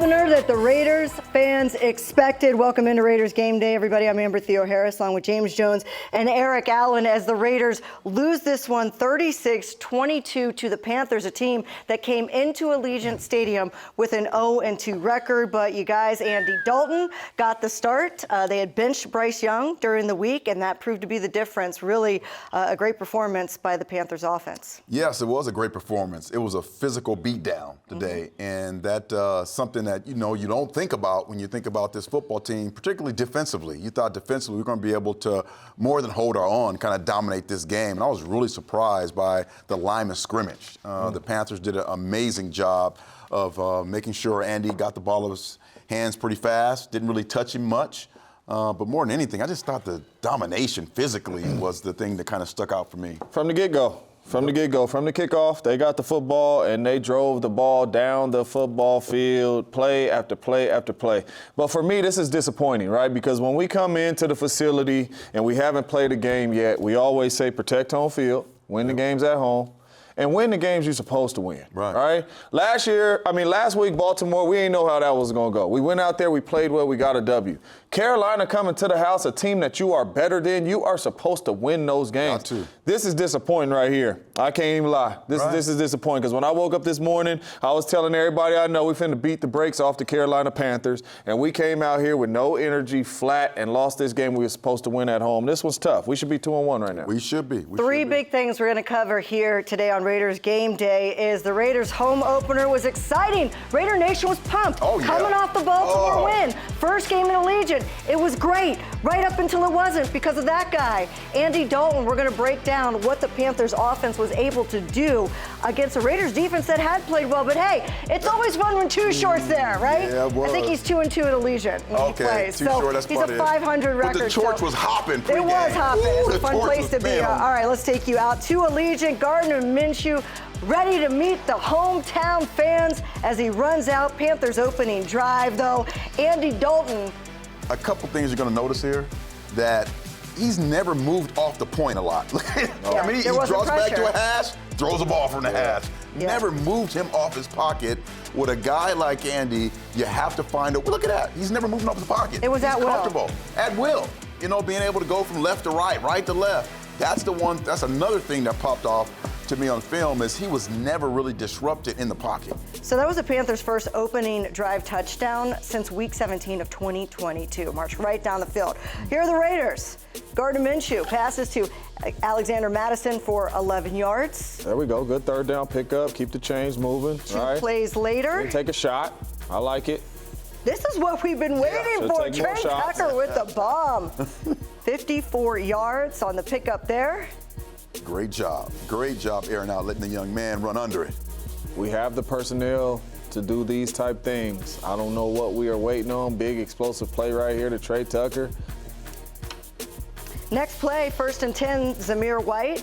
opener that the Raiders fans expected. Welcome into Raiders Game Day, everybody. I'm Amber Theoharis, along with James Jones and Eric Allen, as the Raiders lose this one 36-22 to the Panthers, a team that came into Allegiant Stadium with an 0-2 record. But you guys, Andy Dalton got the start. They had benched Bryce Young during the week, and that proved to be the difference. Really a great performance by the Panthers offense. Yes, it was a great performance. It was a physical beatdown today, and that something that you don't think about when you think about this football team, particularly defensively. You thought defensively we were going to be able to more than hold our own, kind of dominate this game, and I was really surprised by the line of scrimmage. The Panthers did an amazing job of making sure Andy got the ball in his hands pretty fast, didn't really touch him much. But more than anything, I just thought the domination physically was the thing that kind of stuck out for me. From the get-go. From the kickoff, they got the football and they drove the ball down the football field, play after play after play. But for me, this is disappointing, right? Because when we come into the facility and we haven't played a game yet, we always say protect home field, win the games at home, and win the games you're supposed to win. Right? Last week, Baltimore, we didn't know how that was going to go. We went out there, we played well, we got a W. Carolina coming to the house, a team that you are better than, you are supposed to win those games. This is disappointing right here. I can't even lie. This is disappointing because when I woke up this morning, I was telling everybody I know we finna beat the brakes off the Carolina Panthers, and we came out here with no energy, flat, and lost this game we were supposed to win at home. This was tough. We should be 2-1 right now. We should be. Three big things we're going to cover here today on Raiders Game Day is the Raiders home opener was exciting. Raider Nation was pumped. Coming off the Baltimore win. First game in Allegiant. It was great, right up until it wasn't because of that guy. Andy Dalton, we're going to break down what the Panthers offense was able to do against a Raiders defense that had played well. But hey, it's always fun when Too Short's there, right? Yeah, I think he's 2-2 at Allegiant when he plays. Too Short, that's he's a 500 record. But the torch was hopping pre-game. It was hopping. It's a fun place to be. All right, let's take you out to Allegiant. Gardner Minshew ready to meet the hometown fans as he runs out. Panthers opening drive, though. Andy Dalton. A couple things you're going to notice here, that he's never moved off the point a lot. I mean, he draws back to a hash, throws the ball from the hash. Never moved him off his pocket. With a guy like Andy, you have to find a, look at that. He's never moving off his pocket. It was at will. Comfortable. At will. You know, being able to go from left to right, right to left. That's another thing that popped off to me on film, is he was never really disrupted in the pocket. So that was the Panthers' first opening drive touchdown since week 17 of 2022. Marched right down the field. Here are the Raiders. Gardner Minshew passes to Alexander Madison for 11 yards. There we go. Good third down pickup. Keep the chains moving. Two plays later. Take a shot. I like it. This is what we've been waiting for. Trey Tucker with the bomb. 54 yards on the pickup there. Great job, airing out, letting the young man run under it. We have the personnel to do these type things. I don't know what we are waiting on. Big explosive play right here to Trey Tucker. Next play, 1st and 10, Zamir White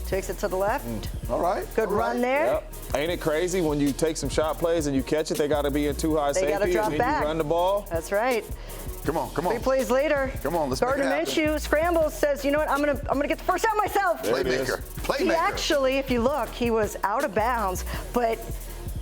takes it to the left. All right. Good run there. Yep. Ain't it crazy when you take some shot plays and you catch it, they got to be in too high safety. They got to drop and back. You run the ball. That's right. Come on. 3 plays later. Come on, let's make it Gardner happen. Minshew scrambles, says, you know what, I'm gonna get the first down myself. Playmaker. He actually, if you look, he was out of bounds, but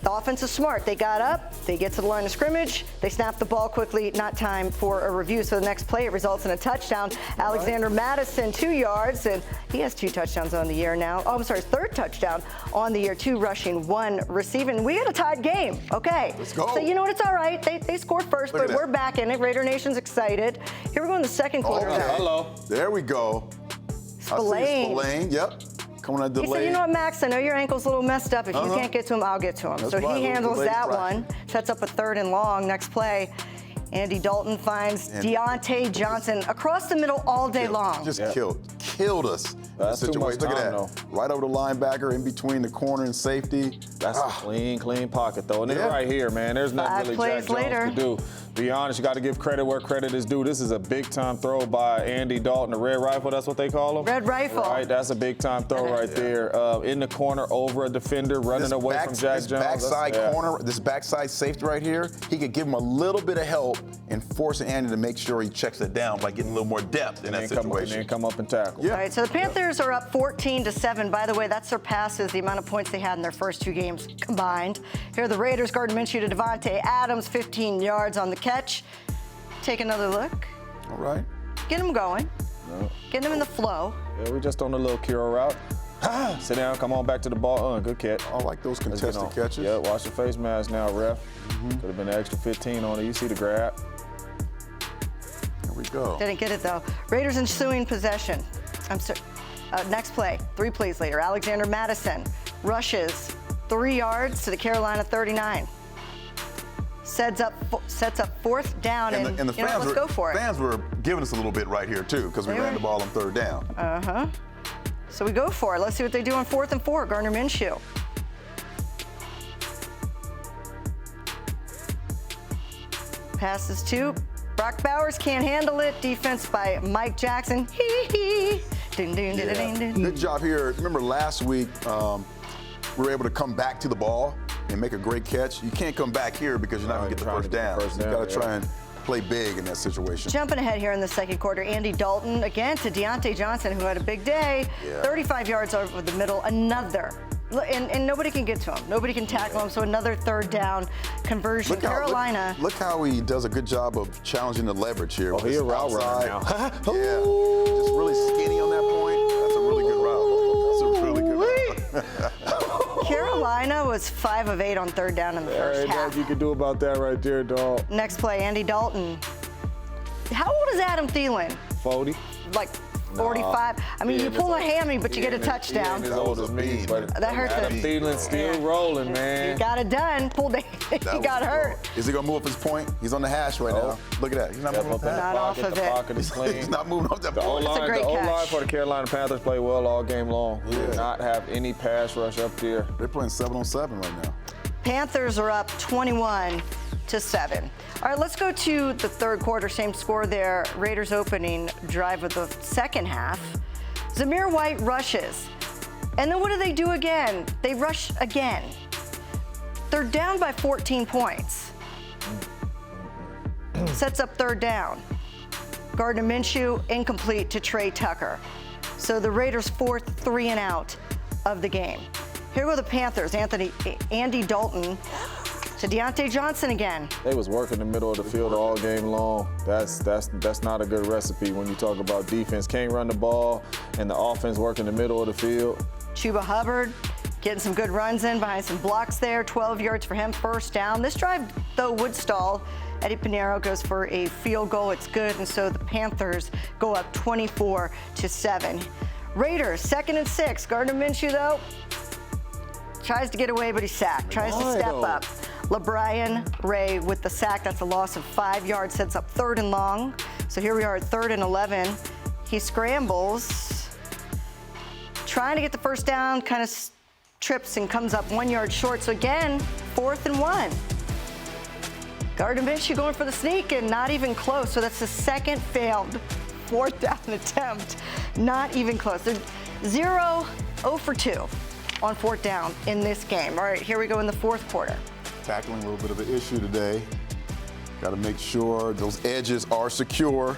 the offense is smart. They got up, they get to the line of scrimmage, they snap the ball quickly, not time for a review. So the next play, it results in a touchdown. Alexander Madison, 2 yards, and he has 2 touchdowns on the year now. Oh, I'm sorry, 3rd touchdown on the year, 2 rushing, 1 receiving. We had a tied game, okay. Let's go. So you know what, it's all right. They scored first, but we're back in it. Raider Nation's excited. Here we go in the second quarter. Hello. There we go. Spillane, yep. Coming on delay. He said, you know what, Max, I know your ankle's a little messed up. If you can't get to him, I'll get to him. So he handles that one, sets up a 3rd and long. Next play, Andy Dalton finds Deontay Johnson across the middle all day long. Just killed us. That's too much time, Look at that. though. Right over the linebacker, in between the corner and safety. That's a clean pocket, though. And then right here, man, there's nothing really Jack Jones to do. Be honest, you got to give credit where credit is due. This is a big-time throw by Andy Dalton, the Red Rifle, that's what they call him? Red Rifle. Right, that's a big-time throw right there. In the corner, over a defender, running away from Jack Jones. Backside corner, this backside safety right here, he could give him a little bit of help in forcing Andy to make sure he checks it down by getting a little more depth in that situation. And then come up and tackle. All right, so the Panthers Panthers are up 14-7. By the way, that surpasses the amount of points they had in their first 2 games combined. Here are the Raiders. Gardner Minshew to Davante Adams, 15 yards on the catch. Take another look. All right. Get him going. No. Get him in the flow. Yeah, we just on a little Kiro route. Sit down, come on back to the ball. Good catch. I like those contested catches. Yeah, watch the face mask now, ref. Could have been an extra 15 on it. You see the grab. Here we go. Didn't get it, though. Raiders ensuing possession. Next play, 3 plays later. Alexander Mattison rushes 3 yards to the Carolina 39. Sets up 4th down, and the fans let's go for it. Fans were giving us a little bit right here, too, because we ran the ball on 3rd down. Uh-huh. So we go for it. Let's see what they do on 4th and 4. Gardner Minshew. Passes to Brock Bowers, can't handle it. Defense by Mike Jackson. Good job here. Remember last week, we were able to come back to the ball and make a great catch. You can't come back here because you're not going to get the first down. You got to try and play big in that situation. Jumping ahead here in the second quarter, Andy Dalton again to Deontay Johnson, who had a big day. 35 yards over the middle, another. And nobody can get to him. Nobody can tackle him. So another 3rd down conversion. Carolina. Look how he does a good job of challenging the leverage here. Oh, he's a route runner now. Yeah, just really skinny on that point. That's a really good route. That's a really good route. Carolina was 5 of 8 on 3rd down in the first half. Nothing you can do about that right there, dog. Next play, Andy Dalton. How old is Adam Thielen? 40. Like 45. I mean, you pull a hammy, but you get a touchdown. He ain't as old as me, but that hurt. Adam Thielen's still rolling, man. He got it done. Pulled it. He got hurt. Is he gonna move up his point? He's on the hash right now. Look at that. He's not moving off that. Not off of it. He's not moving off that point. That's a The great O-line catch. for the Carolina Panthers play well all game long. We did not have any pass rush up there. They're playing 7-on-7 right now. Panthers are up 21-7. All right, let's go to the 3rd quarter. Same score there. Raiders opening drive of the second half. Zamir White rushes. And then what do they do again? They rush again. They're down by 14 points. Sets up 3rd down. Gardner Minshew incomplete to Trey Tucker. So the Raiders' 4th 3-and-out of the game. Here go the Panthers. Andy Dalton to Deontay Johnson again. They was working the middle of the field all game long. That's not a good recipe when you talk about defense. Can't run the ball and the offense working the middle of the field. Chuba Hubbard getting some good runs in behind some blocks there. 12 yards for him, 1st down. This drive, though, would stall. Eddie Pinheiro goes for a field goal. It's good, and so the Panthers go up 24-7. Raiders, 2nd and 6. Gardner Minshew, though, tries to get away, but he's sacked. Tries to step up. LeBrian Ray with the sack. That's a loss of 5 yards. Sets up 3rd and long. So here we are at 3rd and 11. He scrambles, trying to get the first down, kind of trips and comes up 1 yard short. So again, 4th and 1. Gardner Minshew going for the sneak and not even close. So that's the 2nd failed 4th down attempt. Not even close. They're 0 for 2 on 4th down in this game. All right, here we go in the 4th quarter. Tackling a little bit of an issue today. Got to make sure those edges are secure.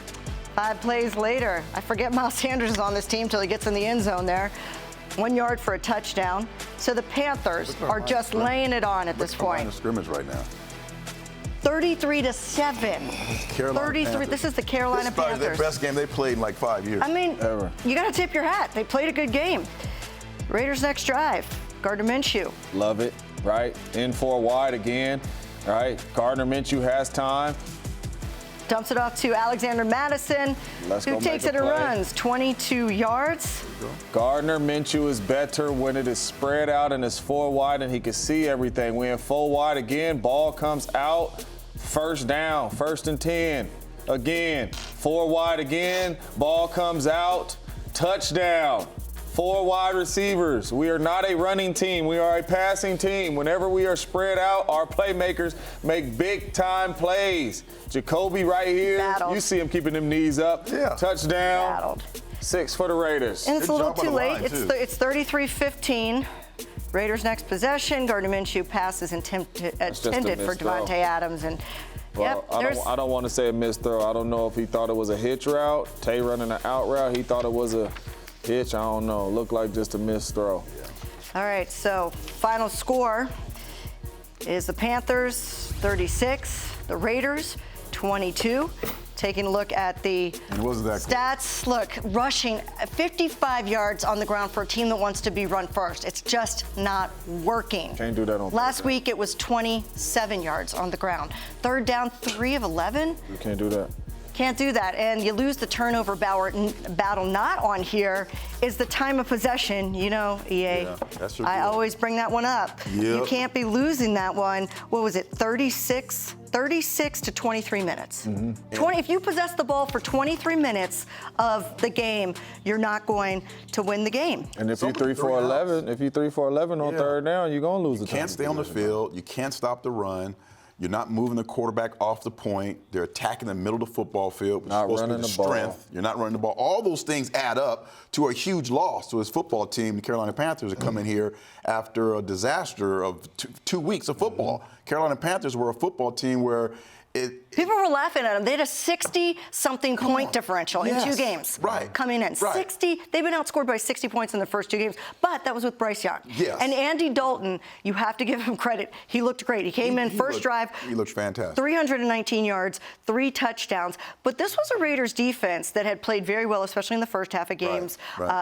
5 plays later, I forget Miles Sanders is on this team till he gets in the end zone there. 1 yard for a touchdown. So the Panthers are just laying it on at this point. Scrimmage right now. 33-7. Carolina 33. Panthers. This is the Carolina This is Panthers. their best game they played in like 5 years. I mean, Ever. you got to tip your hat. They played a good game. Raiders next drive. Gardner Minshew. Love it, right? In 4 wide again, right? Gardner Minshew has time. Dumps it off to Alexander Mattison, who takes it and runs 22 yards. Gardner Minshew is better when it is spread out and it's 4 wide and he can see everything. We in 4 wide again, ball comes out, 1st down, 1st and 10. Again, 4 wide again, ball comes out, touchdown. 4 wide receivers. We are not a running team. We are a passing team. Whenever we are spread out, our playmakers make big-time plays. Jacoby right here. Battled. You see him keeping them knees up. Yeah. Touchdown. Battled. 6 for the Raiders. And it's Good a little job on too the late. line, It's 33-15. Raiders next possession. Gardner Minshew passes intended for just a missed throw. Davante Adams. And Well, I don't want to say a missed throw. I don't know if he thought it was a hitch route. Tay running an out route. He thought it was a Pitch, I don't know. Looked like just a missed throw. All right, so final score is the Panthers 36, the Raiders 22. Taking a look at the stats. Look, rushing 55 yards on the ground for a team that wants to be run first. It's just not working. Can't do that on Last week it was 27 yards on the ground. Third down, 3 of 11. You can't do that. Can't do that. And you lose the turnover battle. Not on here is the time of possession. You know, EA, Yeah, that's your I deal. always bring that one up. Yep. You can't be losing that one. What was it, 36 to 23 minutes. 20. If you possess the ball for 23 minutes of the game, you're not going to win the game. And if you 3 for 11, on third down, you're gonna lose the time. You can't stay on the field. You can't stop the run. You're not moving the quarterback off the point. They're attacking the middle of the football field, which is supposed to be the strength. You're not running the ball. All those things add up to a huge loss to his football team. The Carolina Panthers are coming here after a disaster of 2 weeks of football. Carolina Panthers were a football team where people were laughing at them. They had a 60-something point differential in 2 games coming in. 60. They've been outscored by 60 points in the first 2 games, but that was with Bryce Young. Yes. And Andy Dalton, you have to give him credit. He looked great. He came in first drive. He looked fantastic. 319 yards, 3 touchdowns. But this was a Raiders defense that had played very well, especially in the first half of games.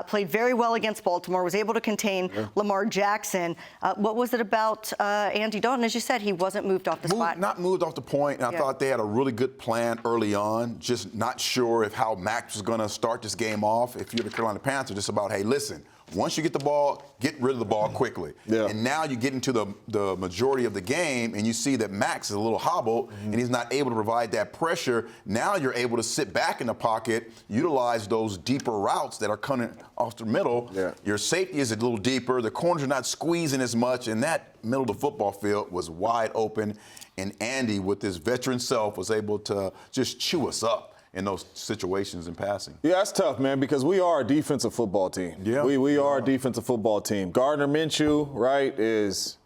Played very well against Baltimore, was able to contain Lamar Jackson. What was it about Andy Dalton? As you said, he wasn't moved off the spot. Not moved off the point. And I thought they had a really good plan early on, just not sure if how Max was going to start this game off. If you're the Carolina Panthers, it's about, hey, listen, once you get the ball, get rid of the ball quickly. And now you get into the majority of the game, and you see that Max is a little hobbled, and he's not able to provide that pressure. Now you're able to sit back in the pocket, utilize those deeper routes that are coming off the middle. Your safety is a little deeper. The corners are not squeezing as much, and that middle of the football field was wide open. And Andy, with his veteran self, was able to just chew us up in those situations in passing. Yeah, that's tough, man, because we are a defensive football team. We are a defensive football team. Gardner Minshew, right, is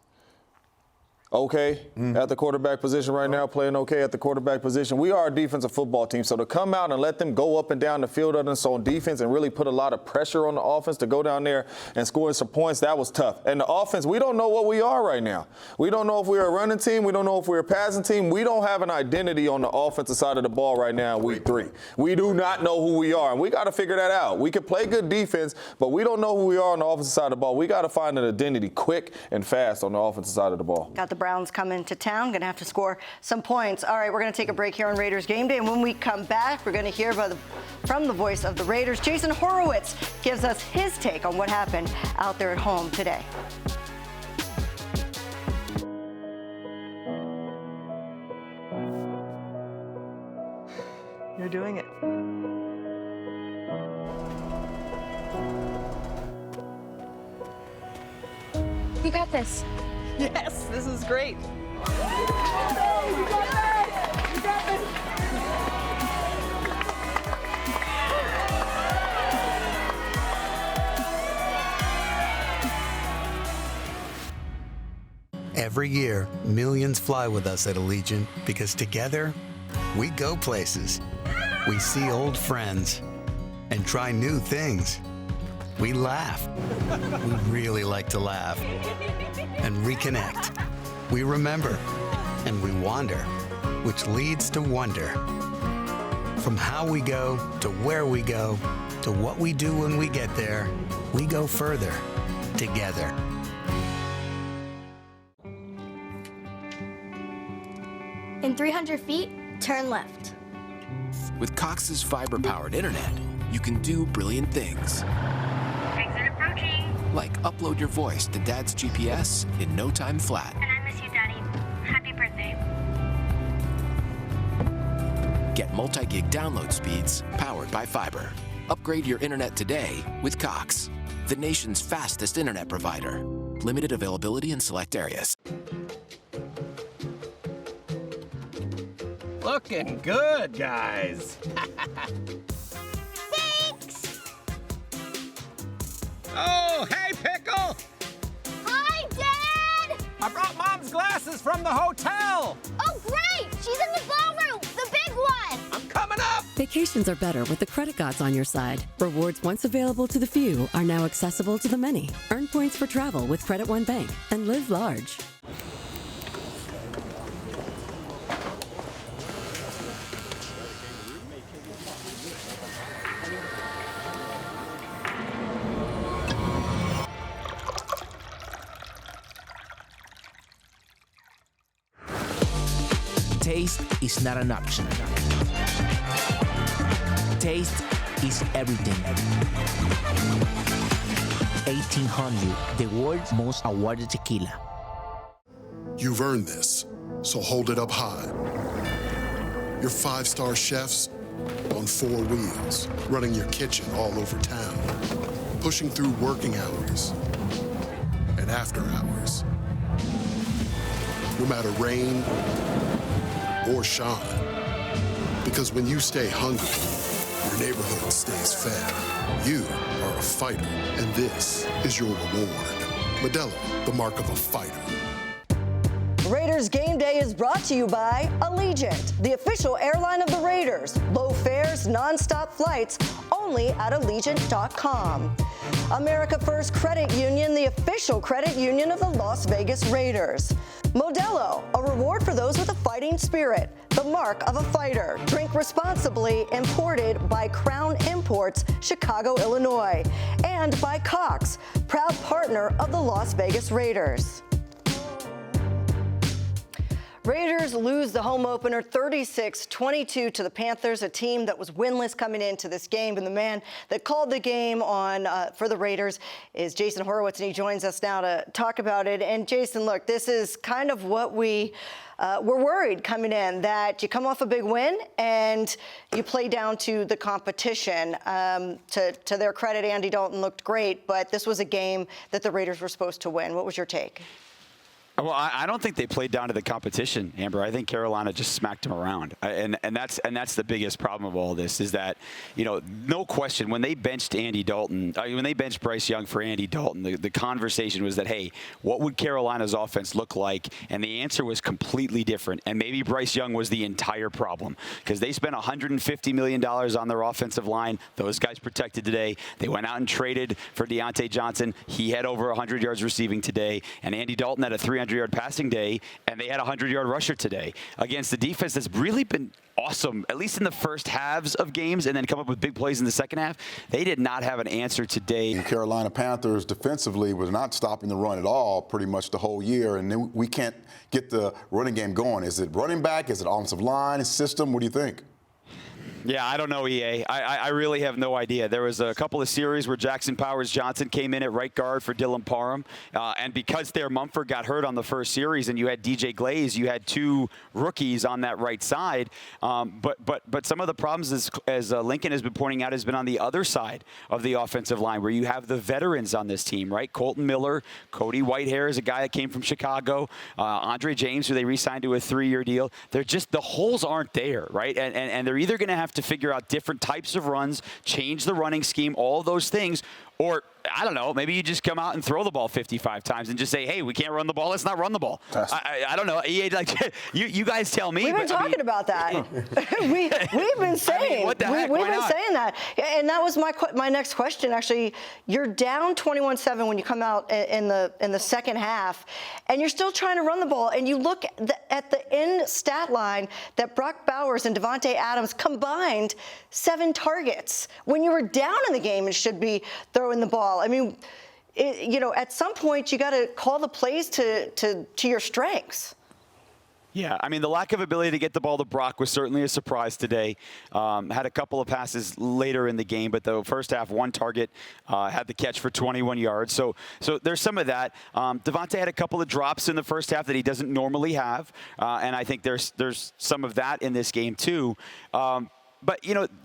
okay at the quarterback position right now, playing okay at the quarterback position. We are a defensive football team, so to come out and let them go up and down the field on us on defense and really put a lot of pressure on the offense to go down there and score some points, that was tough. And the offense, we don't know what we are right now. We don't know if we're a running team. We don't know if we're a passing team. We don't have an identity on the offensive side of the ball right now in week 3. We do not know who we are, and we got to figure that out. We can play good defense, but we don't know who we are on the offensive side of the ball. We got to find an identity quick and fast on the offensive side of the ball. Got the Browns coming to town, going to have to score some points. All right, we're going to take a break here on Raiders Game Day, and when we come back, we're going to hear from the voice of the Raiders. Jason Horowitz gives us his take on what happened out there at home today. You're doing it. You got this. Yes, this is great. Every year, millions fly with us at Allegiant because together, we go places. We see old friends and try new things. We laugh. We really like to laugh. And reconnect. We remember. And we wander, which leads to wonder. From how we go to where we go to what we do when we get there, we go further together. In 300 feet, turn left. With Cox's fiber-powered internet, you can do brilliant things. Exit approaching. Like upload your voice to Dad's GPS in no time flat. And I miss you, Daddy. Happy birthday. Get multi-gig download speeds powered by fiber. Upgrade your internet today with Cox, the nation's fastest internet provider. Limited availability in select areas. Looking good, guys. Thanks! Oh, hey, Pickle! Hi, Dad! I brought Mom's glasses from the hotel. Oh, great! She's in the ballroom, the big one! I'm coming up! Vacations are better with the credit gods on your side. Rewards once available to the few are now accessible to the many. Earn points for travel with Credit One Bank and live large. Taste is not an option. Taste is everything. 1800, the world's most awarded tequila. You've earned this, so hold it up high. Your 5-star chefs on 4 wheels, running your kitchen all over town, pushing through working hours and after hours. No matter rain or shine. Because when you stay hungry, your neighborhood stays fed. You are a fighter, and this is your reward. Modelo, the mark of a fighter. Raiders Game Day is brought to you by Allegiant, the official airline of the Raiders. Low fares, nonstop flights, only at Allegiant.com. America First Credit Union, the official credit union of the Las Vegas Raiders. Modelo, a reward for those with a fighting spirit, the mark of a fighter. Drink responsibly, imported by Crown Imports, Chicago, Illinois. And by Cox, proud partner of the Las Vegas Raiders. Raiders lose the home opener 36-22 to the Panthers, a team that was winless coming into this game. And the man that called the game for the Raiders is Jason Horowitz, and he joins us now to talk about it. And Jason, look, this is kind of what we were worried coming in, that you come off a big win and you play down to the competition. To their credit, Andy Dalton looked great, but this was a game that the Raiders were supposed to win. What was your take? Well, I don't think they played down to the competition, Amber. I think Carolina just smacked them around, and that's the biggest problem of all this, is that, no question, when they benched Andy Dalton, when they benched Bryce Young for Andy Dalton, the conversation was that, hey, what would Carolina's offense look like? And the answer was completely different. And maybe Bryce Young was the entire problem, because they spent $150 million on their offensive line. Those guys protected today. They went out and traded for Deontay Johnson. He had over 100 yards receiving today, and Andy Dalton had a 300-yard passing day, and they had a 100-yard rusher today against the defense that's really been awesome, at least in the first halves of games, and then come up with big plays in the second half. They did not have an answer today. The Carolina Panthers defensively was not stopping the run at all pretty much the whole year, and then we can't get the running game going. Is it running back? Is it offensive line, system? What do you think? Yeah, I don't know, EA. I really have no idea. There was a couple of series where Jackson Powers-Johnson came in at right guard for Dylan Parham, and because Thayer Mumford got hurt on the first series and you had DJ Glaze, you had 2 rookies on that right side. But some of the problems, as Lincoln has been pointing out, has been on the other side of the offensive line, where you have the veterans on this team, right? Colton Miller, Cody Whitehair is a guy that came from Chicago, Andre James, who they re-signed to a 3-year deal. They're just, the holes aren't there, right? And they're either going to have to figure out different types of runs, change the running scheme, all those things, or I don't know, maybe you just come out and throw the ball 55 times and just say, hey, we can't run the ball, let's not run the ball. I don't know. EA, like, you guys tell me. We've been talking about that. We've been saying. What the heck? We've been saying that. And that was my next question, actually. You're down 21-7 when you come out in the second half, and you're still trying to run the ball. And you look at the end stat line that Brock Bowers and Devontae Adams combined 7 targets. When you were down in the game and should be throwing the ball. I mean, at some point you got to call the plays to your strengths. Yeah, I mean, the lack of ability to get the ball to Brock was certainly a surprise today. Had a couple of passes later in the game, but the first half, 1 target, had the catch for 21 yards. So there's some of that. Devontae had a couple of drops in the first half that he doesn't normally have, and I think there's some of that in this game too. But,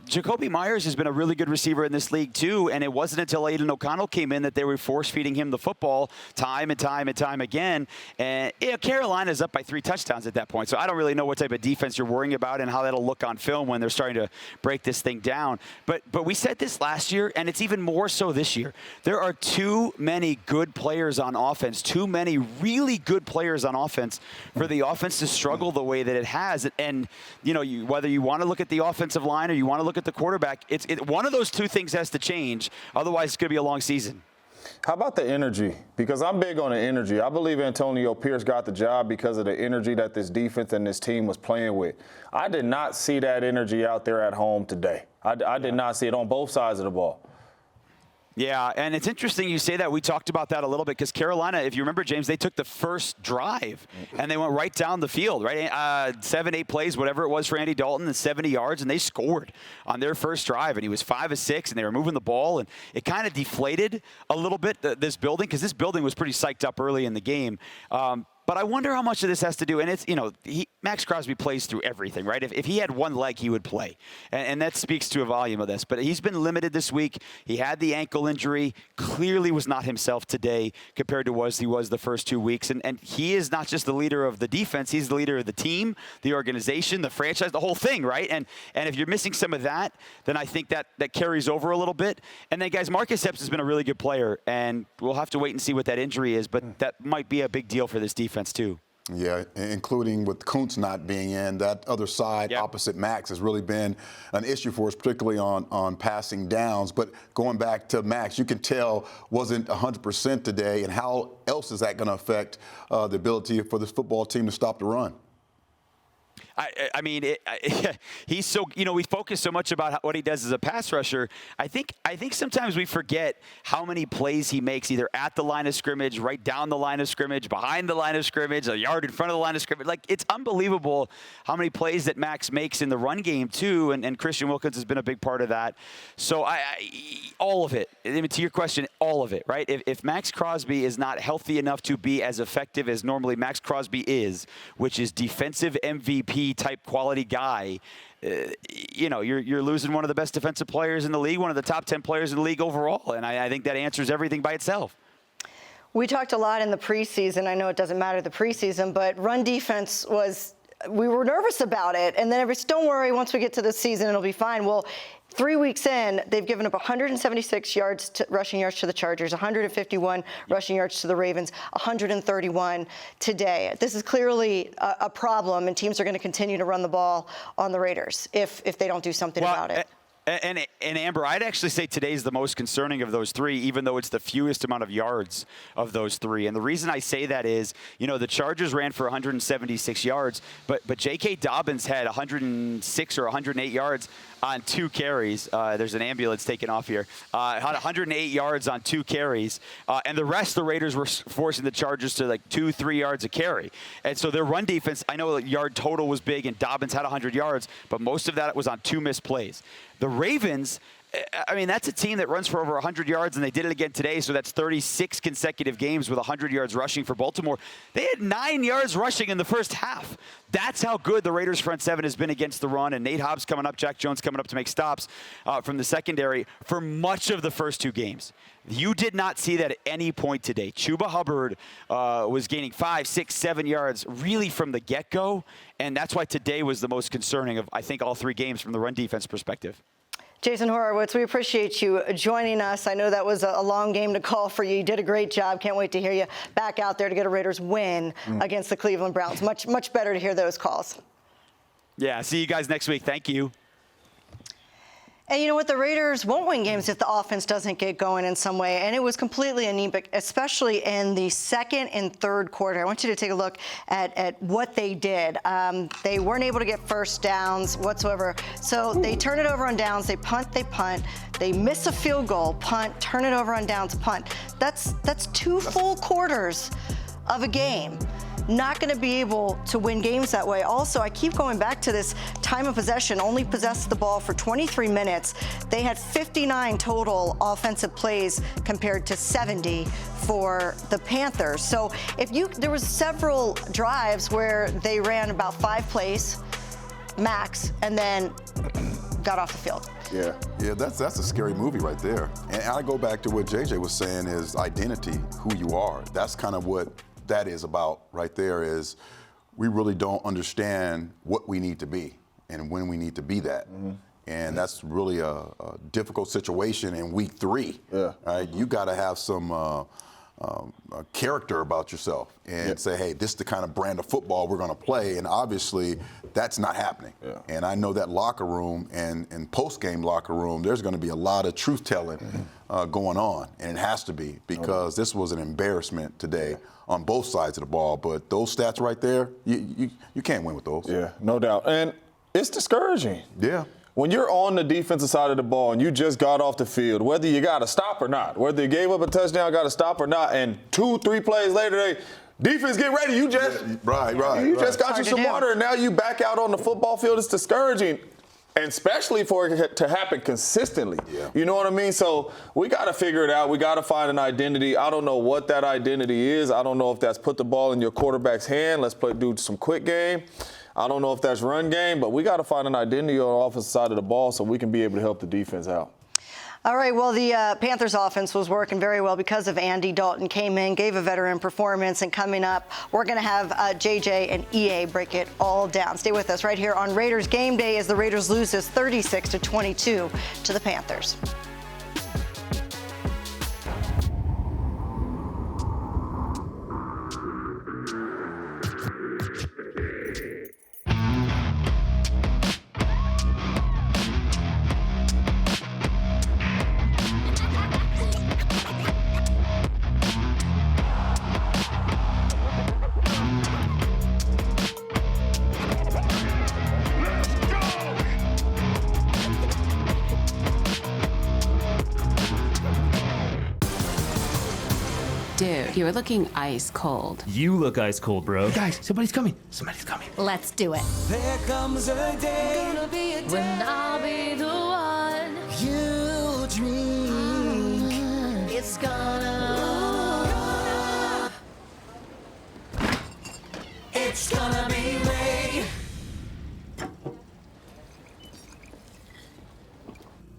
Jacoby Myers has been a really good receiver in this league, too, and it wasn't until Aiden O'Connell came in that they were force-feeding him the football time and time and time again. And Carolina's up by 3 touchdowns at that point, so I don't really know what type of defense you're worrying about and how that'll look on film when they're starting to break this thing down. But we said this last year, and it's even more so this year. There are too many good players on offense, too many really good players on offense for the offense to struggle the way that it has. And, whether you want to look at the offensive offensive line or you want to look at the quarterback, one of those two things has to change. Otherwise, it's going to be a long season. How about the energy? Because I'm big on the energy. I believe Antonio Pierce got the job because of the energy that this defense and this team was playing with. I did not see that energy out there at home today. I did not see it on both sides of the ball. Yeah, and it's interesting you say that. We talked about that a little bit because Carolina, if you remember, James, they took the first drive and they went right down the field, right? 7, 8 plays, whatever it was for Andy Dalton, and 70 yards, and they scored on their first drive. And he was 5 of 6, and they were moving the ball, and it kind of deflated a little bit, this building, because this building was pretty psyched up early in the game. But I wonder how much of this has to do, and it's, Max Crosby plays through everything, right? If he had one leg, he would play. And that speaks to a volume of this. But he's been limited this week. He had the ankle injury, clearly was not himself today compared to he was the first 2 weeks. And he is not just the leader of the defense, he's the leader of the team, the organization, the franchise, the whole thing, right? And if you're missing some of that, then I think that carries over a little bit. And then, guys, Marcus Epps has been a really good player, and we'll have to wait and see what that injury is, but that might be a big deal for this defense too. Yeah, including with Kuntz not being in, that other side opposite Max has really been an issue for us, particularly on passing downs. But going back to Max, you can tell wasn't 100% today, and how else is that going to affect the ability for this football team to stop the run? I mean, he's so, we focus so much about what he does as a pass rusher. I think sometimes we forget how many plays he makes, either at the line of scrimmage, right down the line of scrimmage, behind the line of scrimmage, a yard in front of the line of scrimmage. Like, it's unbelievable how many plays that Max makes in the run game too, and Christian Wilkins has been a big part of that. So all of it. I mean, to your question, all of it, right? If Max Crosby is not healthy enough to be as effective as normally Max Crosby is, which is defensive MVP type quality guy, you're losing one of the best defensive players in the league, one of the top 10 players in the league overall. And I think that answers everything by itself. We talked a lot in the preseason. I know it doesn't matter the preseason, but run defense we were nervous about it. And then everybody's, don't worry, once we get to the season, it'll be fine. Well, 3 weeks in, they've given up 176 rushing yards to the Chargers, 151 rushing yards to the Ravens, 131 today. This is clearly a problem, and teams are going to continue to run the ball on the Raiders if they don't do something about it. And Amber, I'd actually say today's the most concerning of those three, even though it's the fewest amount of yards of those three. And the reason I say that is, the Chargers ran for 176 yards, but J.K. Dobbins had 106 or 108 yards on 2 carries. There's an ambulance taking off here. Had 108 yards on 2 carries. And the rest, the Raiders were forcing the Chargers to 2-3 yards a carry. And so their run defense, I know the yard total was big and Dobbins had 100 yards, but most of that was on 2 missed plays. The Ravens, I mean, that's a team that runs for over 100 yards, and they did it again today, so that's 36 consecutive games with 100 yards rushing for Baltimore. They had 9 yards rushing in the first half. That's how good the Raiders' front seven has been against the run, and Nate Hobbs coming up, Jack Jones coming up to make stops from the secondary for much of the first 2 games. You did not see that at any point today. Chuba Hubbard was gaining 5, 6, 7 yards really from the get-go, and that's why today was the most concerning of, I think, all 3 games from the run defense perspective. Jason Horowitz, we appreciate you joining us. I know that was a long game to call for you. You did a great job. Can't wait to hear you back out there to get a Raiders win against the Cleveland Browns. Much better to hear those calls. Yeah, see you guys next week. Thank you. And you know what? The Raiders won't win games if the offense doesn't get going in some way. And it was completely anemic, especially in the second and third quarter. I want you to take a look at what they did. They weren't able to get first downs whatsoever. So they turn it over on downs. They punt. They miss a field goal, punt, turn it over on downs, punt. That's 2 full quarters of a game. Not going to be able to win games that way. Also, I keep going back to this time of possession, only possessed the ball for 23 minutes. They had 59 total offensive plays compared to 70 for the Panthers. So there was several drives where they ran about 5 plays max and then got off the field. Yeah, that's a scary movie right there. And I go back to what JJ was saying is identity, who you are. That's kind of what that is about right there, is we really don't understand what we need to be and when we need to be that. And that's really a difficult situation in week 3. Right? You got to have some character about yourself and say, hey, this is the kind of brand of football we're going to play. And obviously, that's not happening. Yeah. And I know that locker room and post-game locker room, there's going to be a lot of truth-telling going on. And it has to be, because this was an embarrassment today on both sides of the ball. But those stats right there, you can't win with those. Yeah, no doubt. And it's discouraging. Yeah. When you're on the defensive side of the ball and you just got off the field, whether you got to stop or not, whether you gave up a touchdown, got to stop or not, and 2-3 plays later, defense, get ready. You just just got you some water, and now you back out on the football field. It's discouraging, and especially for it to happen consistently. Yeah. You know what I mean? So we got to figure it out. We got to find an identity. I don't know what that identity is. I don't know if that's put the ball in your quarterback's hand. Let's do some quick game. I don't know if that's run game, but we got to find an identity on the offensive side of the ball so we can be able to help the defense out. All right, well, the Panthers offense was working very well because of Andy Dalton came in, gave a veteran performance, and coming up, we're going to have JJ and EA break it all down. Stay with us right here on Raiders Game Day as the Raiders lose this 36-22 to the Panthers. Dude, you're looking ice cold. You look ice cold, bro. Guys, somebody's coming. Somebody's coming. Let's do it. There comes a day When I'll be the one you dream. It's gonna be Ray.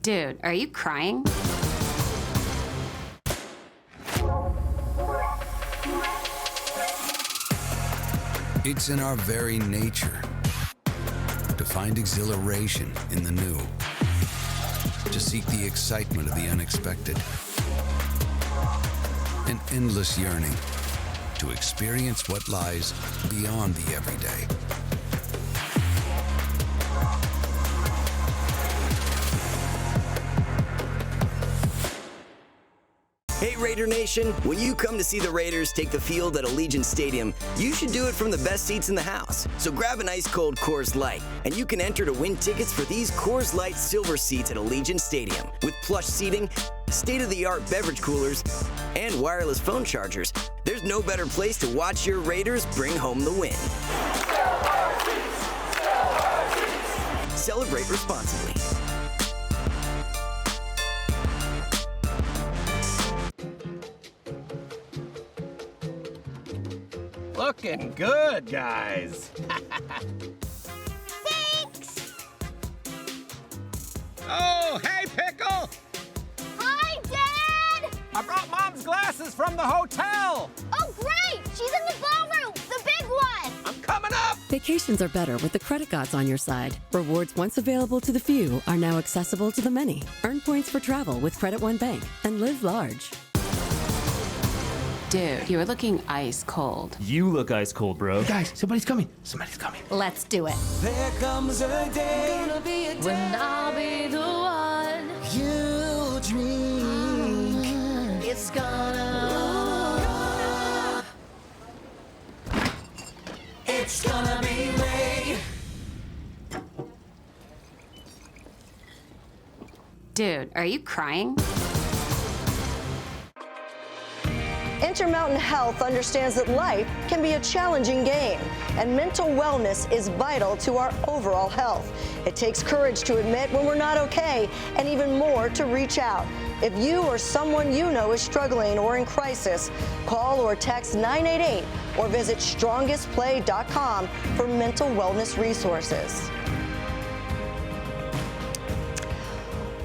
Dude, are you crying? It's in our very nature to find exhilaration in the new, to seek the excitement of the unexpected, an endless yearning to experience what lies beyond the everyday. Hey Raider Nation, when you come to see the Raiders take the field at Allegiant Stadium, you should do it from the best seats in the house. So grab an ice cold Coors Light, and you can enter to win tickets for these Coors Light silver seats at Allegiant Stadium. With plush seating, state-of-the-art beverage coolers, and wireless phone chargers, there's no better place to watch your Raiders bring home the win. Celebrate responsibly. Looking good, guys. Thanks! Oh, hey, Pickle! Hi, Dad! I brought Mom's glasses from the hotel. Oh, great! She's in the ballroom, the big one! I'm coming up! Vacations are better with the credit gods on your side. Rewards once available to the few are now accessible to the many. Earn points for travel with Credit One Bank and live large. Dude, you're looking ice cold. You look ice cold, bro. Guys, somebody's coming. Somebody's coming. Let's do it. There comes a day When I'll be the one you dream. It's gonna be Ray. Dude, are you crying? Intermountain Health understands that life can be a challenging game, and mental wellness is vital to our overall health. It takes courage to admit when we're not okay, and even more to reach out. If you or someone you know is struggling or in crisis, call or text 988 or visit strongestplay.com for mental wellness resources.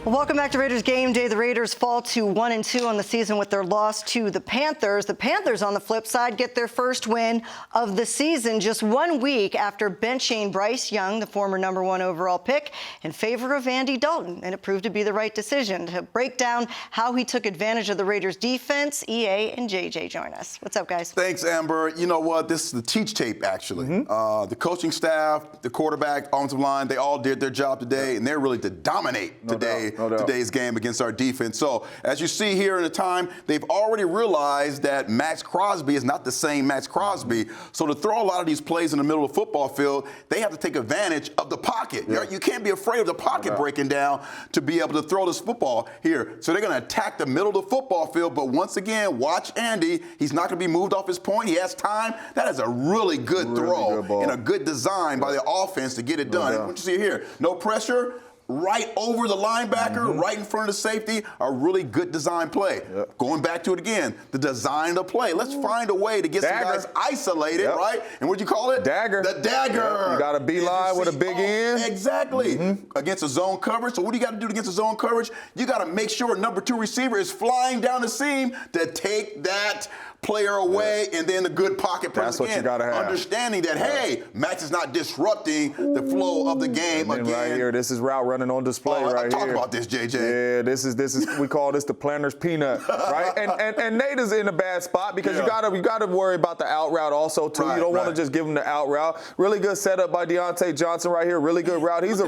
Well, welcome back to Raiders Game Day. The Raiders fall to 1-2 on the season with their loss to the Panthers. The Panthers, on the flip side, get their first win of the season just 1 week after benching Bryce Young, the former #1 overall pick, in favor of Andy Dalton, and it proved to be the right decision. To break down how he took advantage of the Raiders' defense, EA and JJ join us. What's up, guys? Thanks, Amber. You know what? This is the teach tape, actually. The coaching staff, the quarterback, offensive line, they all did their job today, and they're really to dominate today's game against our defense. So, as you see here in the time, they've already realized that Max Crosby is not the same Max Crosby. So, to throw a lot of these plays in the middle of the football field, they have to take advantage of the pocket. You can't be afraid of the pocket breaking down to be able to throw this football here. So, they're going to attack the middle of the football field. But once again, watch Andy. He's not going to be moved off his point. He has time. That is a really good throw and a good design by the offense to get it done. And what you see here, no pressure. Right over the linebacker, right in front of the safety, a really good design play. Going back to it again, the design of the play. Let's find a way to get some guys isolated, right? And what'd you call it? Dagger. The dagger. You got a beeline with a big end. Exactly. Against a zone coverage. So what do you got to do against a zone coverage? You got to make sure #2 receiver is flying down the seam to take that player away, and then the good pocket presence. That's what you got to have. Understanding that, hey, Max is not disrupting the flow of the game again. Right here, this is route running on display right here. Talk about this, JJ. Yeah, this is we call this the planner's peanut, right? And Nate is in a bad spot because you gotta worry about the out route also too. You don't want to just give him the out route. Really good setup by Deontay Johnson right here. Really good route. He's a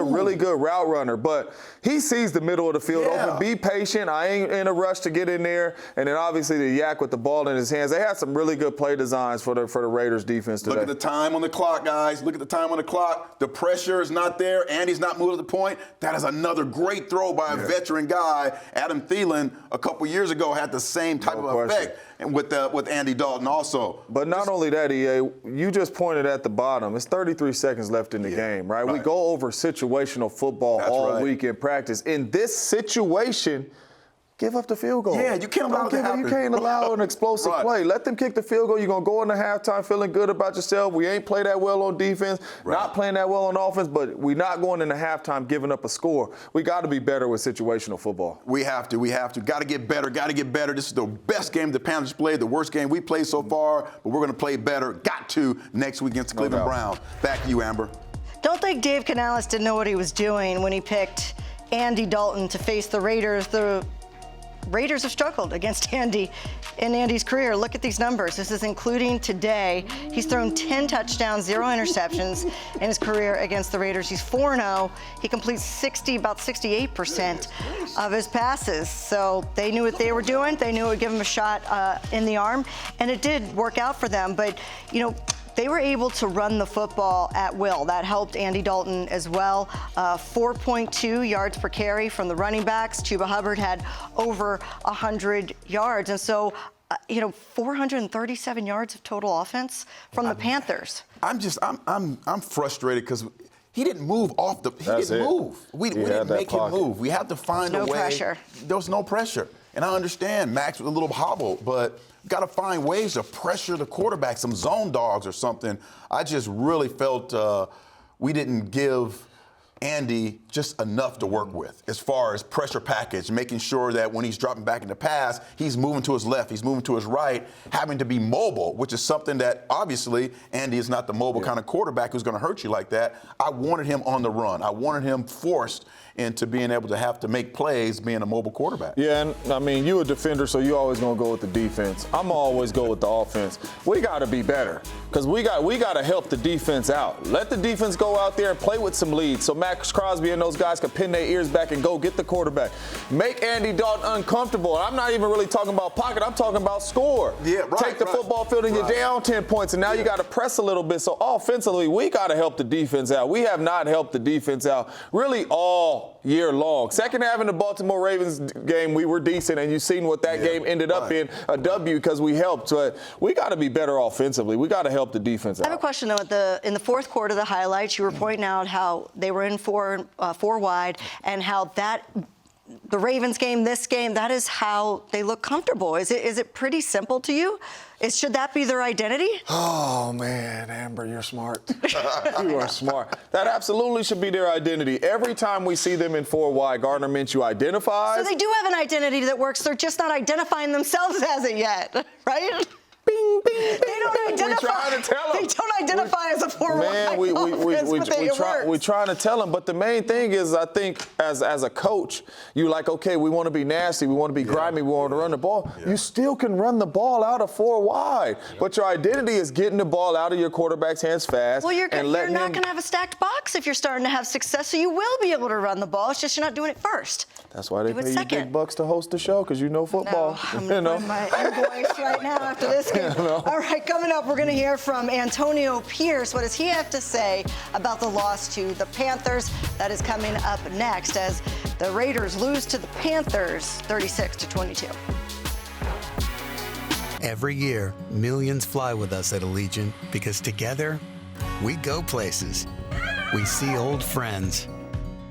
really good route runner, but he sees the middle of the field open. Be patient. I ain't in a rush to get in there. And then obviously the yak with the ball in his hands. They had some really good play designs for the Raiders defense today. Look at the time on the clock, guys. Look at the time on the clock. The pressure is not there. Andy's not moved at the point. That is another great throw by a veteran guy. Adam Thielen, a couple years ago, had the same type of effect and with Andy Dalton also. But not only that, EA, you just pointed at the bottom. It's 33 seconds left in the game, right? We go over situational football all week in practice. In this situation, give up the field goal. Yeah, you can't allow it to happen. You can't allow an explosive play. Let them kick the field goal. You're going to go into halftime feeling good about yourself. We ain't played that well on defense, not playing that well on offense, but we're not going into halftime giving up a score. We got to be better with situational football. We have to. Got to get better. This is the best game the Panthers played, the worst game we played so far, but we're going to play better. Got to next week against the Cleveland Browns. Back to you, Amber. Don't think Dave Canales didn't know what he was doing when he picked Andy Dalton to face the Raiders. The Raiders have struggled against Andy in Andy's career. Look at these numbers. This is including today. He's thrown 10 touchdowns, 0 interceptions in his career against the Raiders. He's 4-0. He completes about 68% of his passes. So they knew what they were doing. They knew it would give him a shot in the arm, and it did work out for them. But, you know, they were able to run the football at will. That helped Andy Dalton as well. 4.2 yards per carry from the running backs. Chuba Hubbard had over 100 yards. And so, 437 yards of total offense from the Panthers. I'm frustrated because he didn't move off the. He didn't move. We didn't make him move. We had to find a way. No pressure. There was no pressure. And I understand Max was a little hobbled, but got to find ways to pressure the quarterback, some zone dogs or something. I just really felt we didn't give Andy just enough to work with as far as pressure package, making sure that when he's dropping back in the pass, he's moving to his left, he's moving to his right, having to be mobile, which is something that obviously Andy is not the mobile kind of quarterback who's going to hurt you like that. I wanted him on the run. I wanted him forced into being able to have to make plays being a mobile quarterback. Yeah, and I mean, you a defender, so you always going to go with the defense. I'm always go with the offense. We got to be better because we got to help the defense out. Let the defense go out there and play with some leads so Max Crosby and those guys can pin their ears back and go get the quarterback. Make Andy Dalton uncomfortable. I'm not even really talking about pocket. I'm talking about score. Yeah, right. Take the football field and you're down 10 points, and now you got to press a little bit. So offensively, we got to help the defense out. We have not helped the defense out really all year long. Second half in the Baltimore Ravens game, we were decent, and you've seen what that game ended up in, a W, because we helped. But we got to be better offensively. We got to help the defense out. I have a question, though. In the fourth quarter, the highlights, you were pointing out how they were in four wide and how that the Ravens game, this game, that is how they look comfortable. Is it pretty simple to you? Should that be their identity? Oh, man, Amber, you're smart. You are smart. That absolutely should be their identity. Every time we see them in 4 wide, Gardner Minshew identifies. So they do have an identity that works. They're just not identifying themselves as it yet, right? Bing, bing, bing. They don't identify. We're trying to tell them. They don't identify as a 4 wide Man, we're trying to tell them. But the main thing is, I think, as a coach, you're like, okay, we want to be nasty, we want to be grimy, we want to run the ball. You still can run the ball out of 4 wide. But your identity is getting the ball out of your quarterback's hands fast. Well, you're letting not him. going to have a stacked box if you're starting to have success, so you will be able to run the ball. It's just you're not doing it first. That's why they pay you second. big bucks to host the show, because you know football. No, I'm going to find my invoice right now after this game. All right, coming up, we're going to hear from Antonio Pierce. What does he have to say about the loss to the Panthers? That is coming up next as the Raiders lose to the Panthers 36-22. Every year, millions fly with us at Allegiant because together, we go places. We see old friends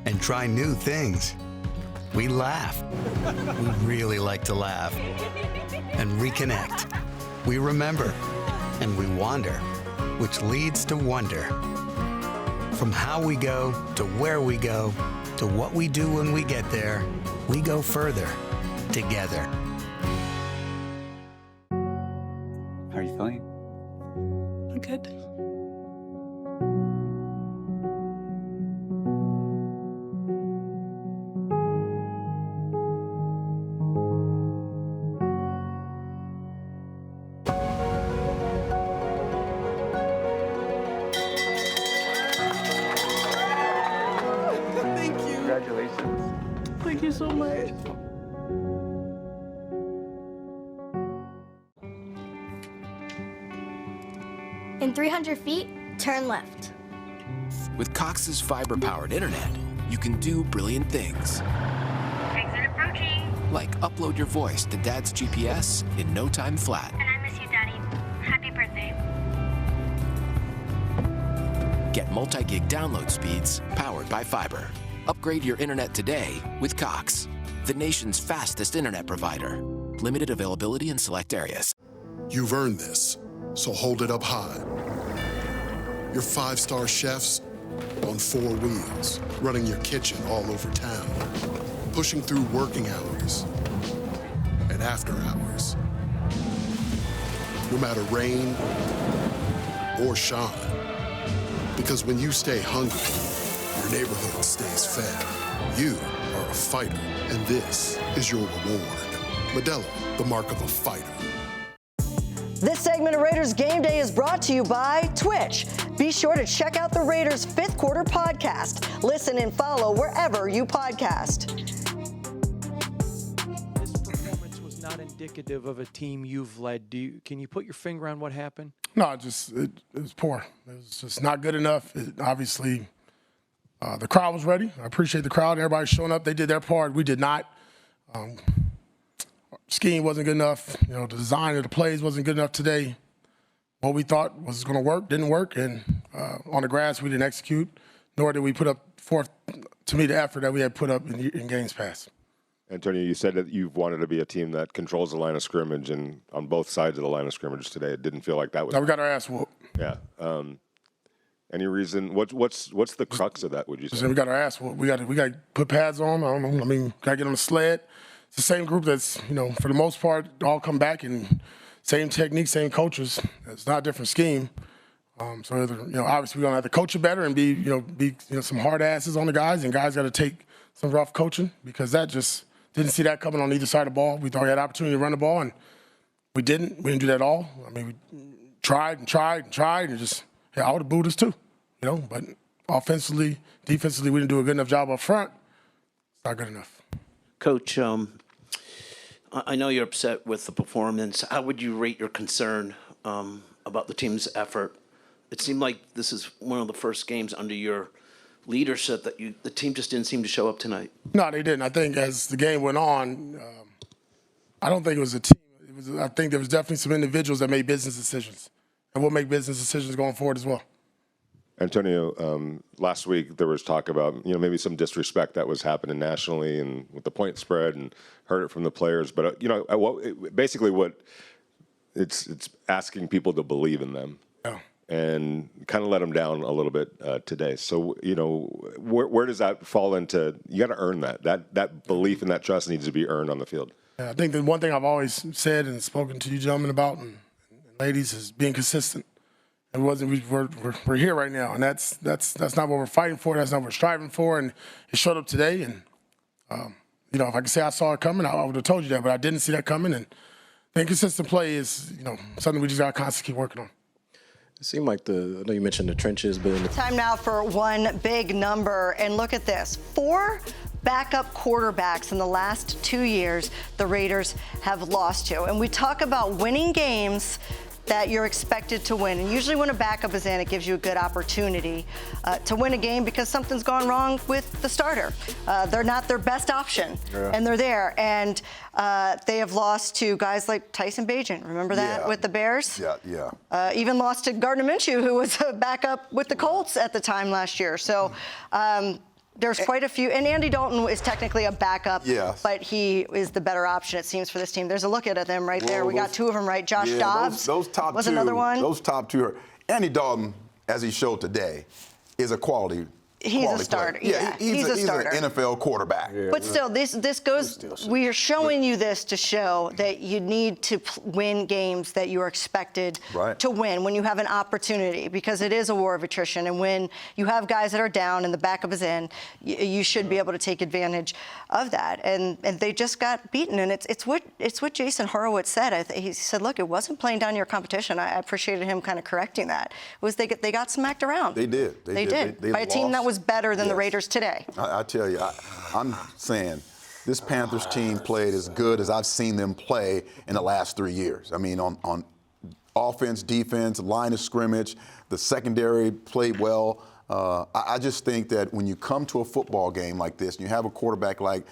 and try new things. We laugh. We really like to laugh. And reconnect. We remember. And we wander, which leads to wonder. From how we go to where we go to what we do when we get there, we go further together. How are you feeling? I'm good. Congratulations. Thank you so much. In 300 feet, turn left. With Cox's fiber-powered internet, you can do brilliant things. Exit approaching. Like upload your voice to Dad's GPS in no time flat. And I miss you, Daddy. Happy birthday. Get multi-gig download speeds powered by fiber. Upgrade your internet today with Cox, the nation's fastest internet provider. Limited availability in select areas. You've earned this, so hold it up high. Your 5-star chefs on 4 wheels, running your kitchen all over town, pushing through working hours and after hours. No matter rain or shine, because when you stay hungry, your neighborhood stays fed. You are a fighter, and this is your reward. Modelo, the mark of a fighter. This segment of Raiders Game Day is brought to you by Twitch. Be sure to check out the Raiders' 5th Quarter podcast. Listen and follow wherever you podcast. This performance was not indicative of a team you've led. Can you put your finger on what happened? No, it was poor. It was just not good enough. Obviously, the crowd was ready. I appreciate the crowd. Everybody showing up. They did their part. We did not. Scheme wasn't good enough. The design of the plays wasn't good enough today. What we thought was going to work didn't work, and on the grass we didn't execute, nor did we put up forth, to me, the effort that we had put up in games past. Antonio, you said that you've wanted to be a team that controls the line of scrimmage, and on both sides of the line of scrimmage today, it didn't feel like that was. No, we got our ass whooped. Yeah. Any reason? What's the crux of that? Would you say? We got our ass whooped. We got to put pads on. I don't know. I mean, got to get on the sled. It's the same group that's, for the most part, all come back and same technique, same coaches. It's not a different scheme. So obviously we're gonna have to coach it better and be some hard asses on the guys, and guys got to take some rough coaching, because that just didn't see that coming on either side of the ball. We thought we had opportunity to run the ball, and we didn't. We didn't do that at all. I mean, we tried, and just I would have booed us too, But offensively, defensively, we didn't do a good enough job up front. It's not good enough. Coach, I know you're upset with the performance. How would you rate your concern about the team's effort? It seemed like this is one of the first games under your leadership that the team just didn't seem to show up tonight. No, they didn't. I think as the game went on, I don't think it was a team. I think there was definitely some individuals that made business decisions, and we'll make business decisions going forward as well. Antonio, last week there was talk about maybe some disrespect that was happening nationally and with the point spread, and heard it from the players. But basically what it's asking people to believe in them, and kind of let them down a little bit today. So where does that fall into? You got to earn that belief and that trust needs to be earned on the field. Yeah, I think the one thing I've always said and spoken to you gentlemen about and ladies is being consistent. We're here right now, and that's not what we're fighting for. That's not what we're striving for, and it showed up today. And if I could say I saw it coming, I would have told you that, but I didn't see that coming. And the inconsistent play is something we just got to constantly keep working on. It seemed like I know you mentioned the trenches, but Time now for one big number, and look at this: 4 backup quarterbacks in the last 2 years the Raiders have lost to. And we talk about winning games that you're expected to win. And usually when a backup is in, it gives you a good opportunity to win a game because something's gone wrong with the starter. They're not their best option, and they're there. And they have lost to guys like Tyson Bagent. Remember that with the Bears? Yeah. Even lost to Gardner Minshew, who was a backup with the Colts at the time last year. So there's quite a few. And Andy Dalton is technically a backup, but he is the better option, it seems, for this team. There's a look at them right there. We got 2 of them right. Josh Dobbs those top was two, another one. Those top 2 are Andy Dalton, as he showed today, is a quality. He's a starter. Yeah, he's a starter. He's an NFL quarterback. But still, this goes. We are showing you this to show that you need to win games that you are expected to win when you have an opportunity, because it is a war of attrition. And when you have guys that are down and the backup is in, you should be able to take advantage of that. And they just got beaten. And it's what Jason Horowitz said. He said, look, it wasn't playing down your competition. I appreciated him kind of correcting that. It was they got smacked around. They did. They did. By a team that was better than the Raiders today. I tell you, I'm saying this Panthers team played as good as I've seen them play in the last 3 years. I mean, on offense, defense, line of scrimmage, the secondary played well. I just think that when you come to a football game like this and you have a quarterback like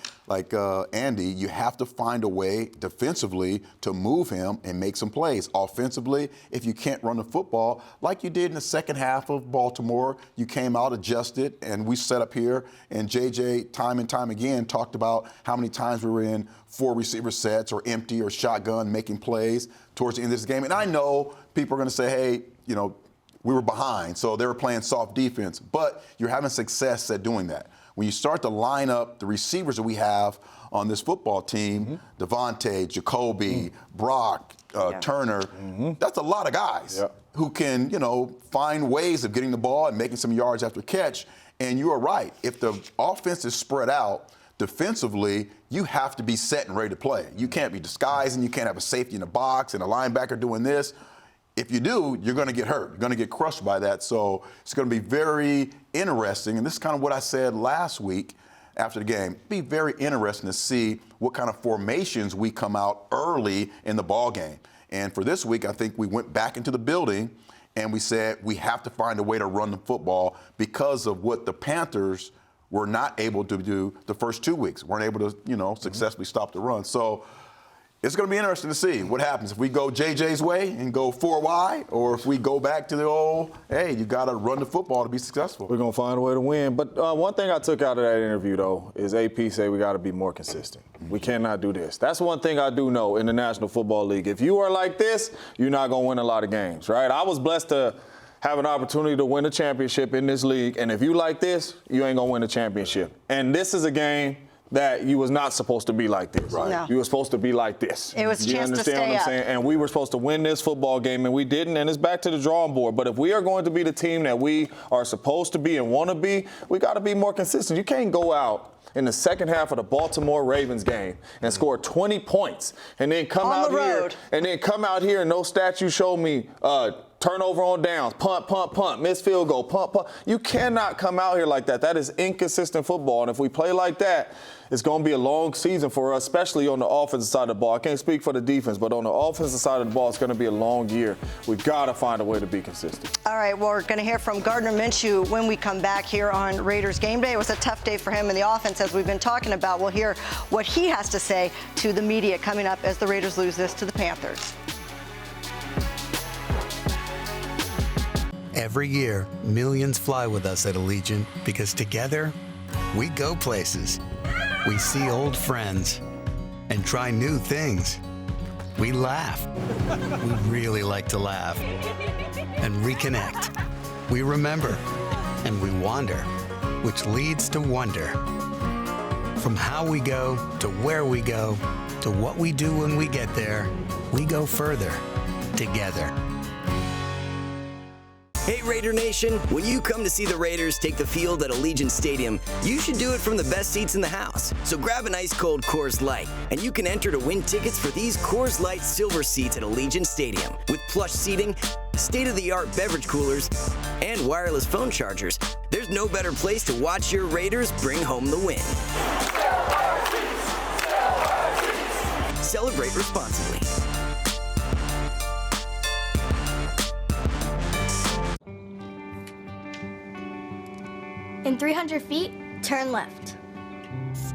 Andy, you have to find a way defensively to move him and make some plays. Offensively, if you can't run the football, like you did in the second half of Baltimore, you came out, adjusted, and we set up here, and JJ time and time again talked about how many times we were in 4 receiver sets or empty or shotgun making plays towards the end of this game. And I know people are going to say, hey, we were behind, so they were playing soft defense, but you're having success at doing that. When you start to line up the receivers that we have on this football team, Devontae, Jacoby, Brock, Turner, that's a lot of guys who can, find ways of getting the ball and making some yards after catch. And you are right. If the offense is spread out defensively, you have to be set and ready to play. You can't be disguising. You can't have a safety in the box and a linebacker doing this. If you do, you're going to get hurt. You're going to get crushed by that. So it's going to be very interesting. And this is kind of what I said last week after the game. It'd be very interesting to see what kind of formations we come out early in the ball game. And for this week, I think we went back into the building and we said we have to find a way to run the football because of what the Panthers were not able to do the first 2 weeks. Weren't able to, successfully stop the run. So it's going to be interesting to see what happens if we go JJ's way and go 4 wide, or if we go back to the old, hey, you got to run the football to be successful. We're going to find a way to win. But one thing I took out of that interview, though, is AP say we got to be more consistent. We cannot do this. That's one thing I do know in the National Football League. If you are like this, you're not going to win a lot of games, right? I was blessed to have an opportunity to win a championship in this league. And if you like this, you ain't going to win a championship. And this is a game that you was not supposed to be like this. Right. No. You were supposed to be like this. It was a chance to stay You understand what I'm saying? And we were supposed to win this football game, and we didn't, and it's back to the drawing board. But if we are going to be the team that we are supposed to be and want to be, we got to be more consistent. You can't go out in the second half of the Baltimore Ravens game and score 20 points and then come out here and no stats you show me turnover on downs, punt, missed field goal, punt. You cannot come out here like that. That is inconsistent football. And if we play like that, it's going to be a long season for us, especially on the offensive side of the ball. I can't speak for the defense, but on the offensive side of the ball, it's going to be a long year. We've got to find a way to be consistent. All right, well, we're going to hear from Gardner Minshew when we come back here on Raiders Game Day. It was a tough day for him in the offense, as we've been talking about. We'll hear what he has to say to the media coming up as the Raiders lose this to the Panthers. Every year, millions fly with us at Allegiant because together, we go places. We see old friends and try new things. We laugh. We really like to laugh. And reconnect. We remember. And we wander, which leads to wonder. From how we go to where we go to what we do when we get there, we go further together. Hey Raider Nation, when you come to see the Raiders take the field at Allegiant Stadium, you should do it from the best seats in the house. So grab an ice cold Coors Light, and you can enter to win tickets for these Coors Light silver seats at Allegiant Stadium. With plush seating, state-of-the-art beverage coolers, and wireless phone chargers, there's no better place to watch your Raiders bring home the win. Celebrate responsibly. In 300 feet, turn left.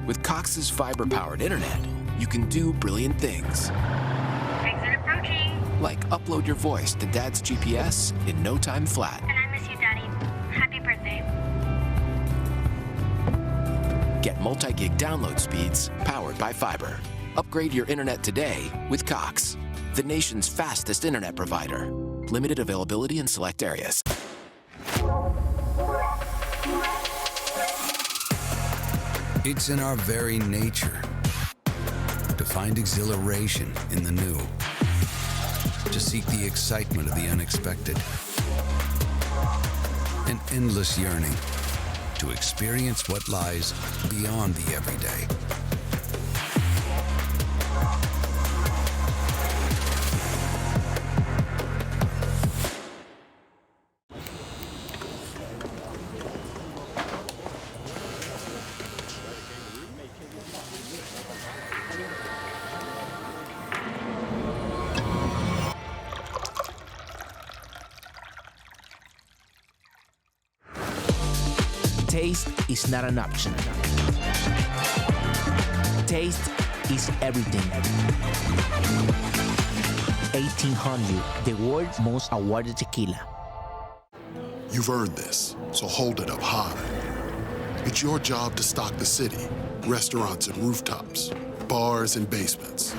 With Cox's fiber-powered internet, you can do brilliant things. Exit approaching. Like upload your voice to Dad's GPS in no time flat. And I miss you, Daddy. Happy birthday. Get multi-gig download speeds powered by fiber. Upgrade your internet today with Cox, the nation's fastest internet provider. Limited availability in select areas. It's in our very nature to find exhilaration in the new, to seek the excitement of the unexpected, an endless yearning to experience what lies beyond the everyday. Taste is not an option. Taste is everything. 1800, the world's most awarded tequila. You've earned this, so hold it up high. It's your job to stock the city, restaurants and rooftops, bars and basements.